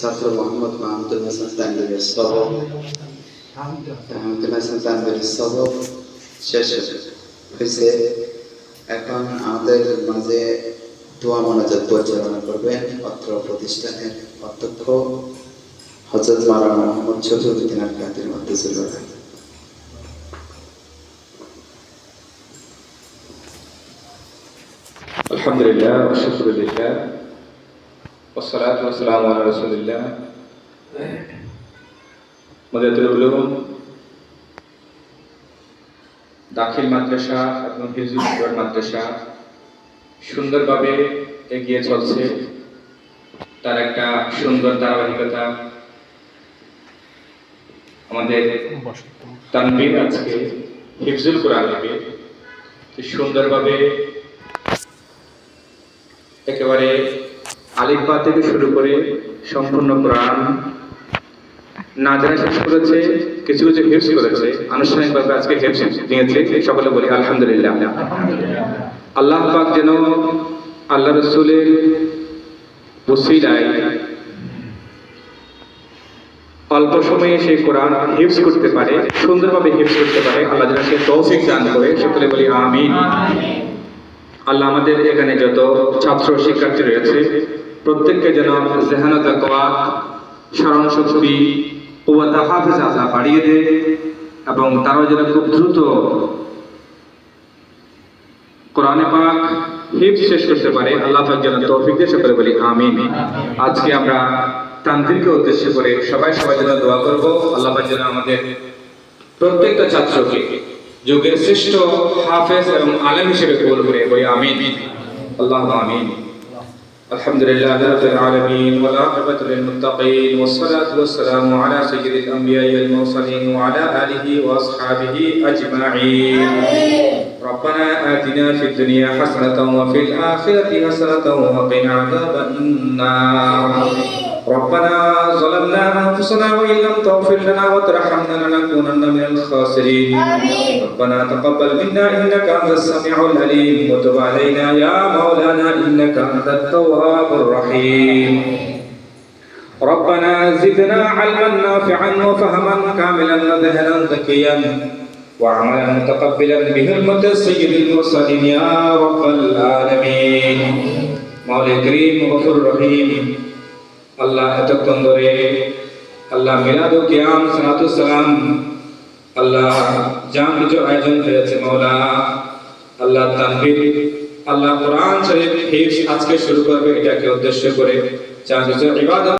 ছাত্র মোহাম্মদ মাহমুদুল হাসান তানভীরের সবক শেষ হয়েছে। এখন আমাদের মাঝে দোয়া মোনাজাত পরিচালনা করবেন অত্র প্রতিষ্ঠানের অধ্যক্ষ হযরত মাওলানা মোহাম্মদ শফিউদ্দিন আল-কাদের মাদ্রাসা। আলহামদুলিল্লাহ ওয়া শুকরুলিল্লাহ ওয়া সলাতু ওয়া সালামু আলা রাসূলিল্লাহ। মাদ্রাসাতুল উলুম দাখিল মাদ্রাসা এবং হিজবুল মাদ্রাসা সুন্দরভাবে এগিয়ে চলছে। তার একটা সুন্দর ধারাবাহিকতা আমাদের তানভীর আজকে হিফজুল কোরআন নেবে সুন্দরভাবে একেবারে আলিফ বা থেকে শুরু করে সম্পূর্ণ কোরআন না জানা শেষ করেছে, কিছু কিছু হিফজ করেছে। আনুষ্ঠানিকভাবে আজকে হিফজ নিয়েছে। সকলে বলি আলহামদুলিল্লাহ। আল্লাহ পাক যেন আল্লাহ রাসূলের ওসিলায় অল্প সময়ে সেই কোরআন হিফজ করতে পারে, সুন্দরভাবে হিফজ করতে পারে। আল্লাহ যেন সে তৌফিক দান করে। সকলে বলি আমিন। আল্লাহ আমাদের এখানে যত ছাত্র শিক্ষার্থী রয়েছে প্রত্যেককে যেন জেহান তাকওয়া, স্মরণ শক্তি, কুওয়াত হাফেজা আল্লাহ বাড়িয়ে দেয় এবং তারাও যেন খুব দ্রুত কোরআনে পাক হিফজ শেষ করতে পারে। আল্লাহ পাক যেন তৌফিক দেয়। সকলে বলি আমিন। আজকে আমরা তানভীরকে উদ্দেশ্য করে সবাই যেন দোয়া করব। আল্লাহ পাক যেন আমাদের প্রত্যেকটা ছাত্রকে যুগের শ্রেষ্ঠ হাফেজ এবং আলেম হিসেবে কবুল করে বলি আমিন। আল্লাহুম্মা আমিন। আলহামদুলিল্লাহি রাব্বিল আলামিন ওয়াল আকিবাতু লিল মুত্তাকিন ওয়াস সালাতু ওয়াস সালামু আলা সাইয়্যিদিল আমবিয়াই ওয়াল মুরসালিন ওয়া আলা আলিহি ওয়া আসহাবিহি আজমাইন। রব্বানা আতিনা ফিদ দুনিয়া হাসানাতাও ওয়া ফিল আখিরাতি হাসানাতাও ওয়া কিনা আযাবান নার। ربنا ظلمنا أنفسنا وإن لم تغفر لنا وترحمنا لنكونن من الخاسرين. ربنا تقبل منا إنك أنت السميع العليم وتب علينا يا مولانا إنك أنت التواب الرحيم. ربنا زدنا علما نافعا وفهما كاملا وذهنا ذكيا وعملا متقبلا بحرمة سيد المرسلين يا رب العالمين. مولا كريم غفور رحيم। আল্লাহ এতক্ষণ ধরে আল্লাহ মিলাদ ও কিয়াম সালাতু সালাম আল্লাহ যা কিছু আয়োজন হয়েছে মাওলা, আল্লাহ তানভীর, আল্লাহ কোরআন শরীফ হিফজ আজকে শুরু করবে, এটাকে উদ্দেশ্য করে যা কিছু ইবাদত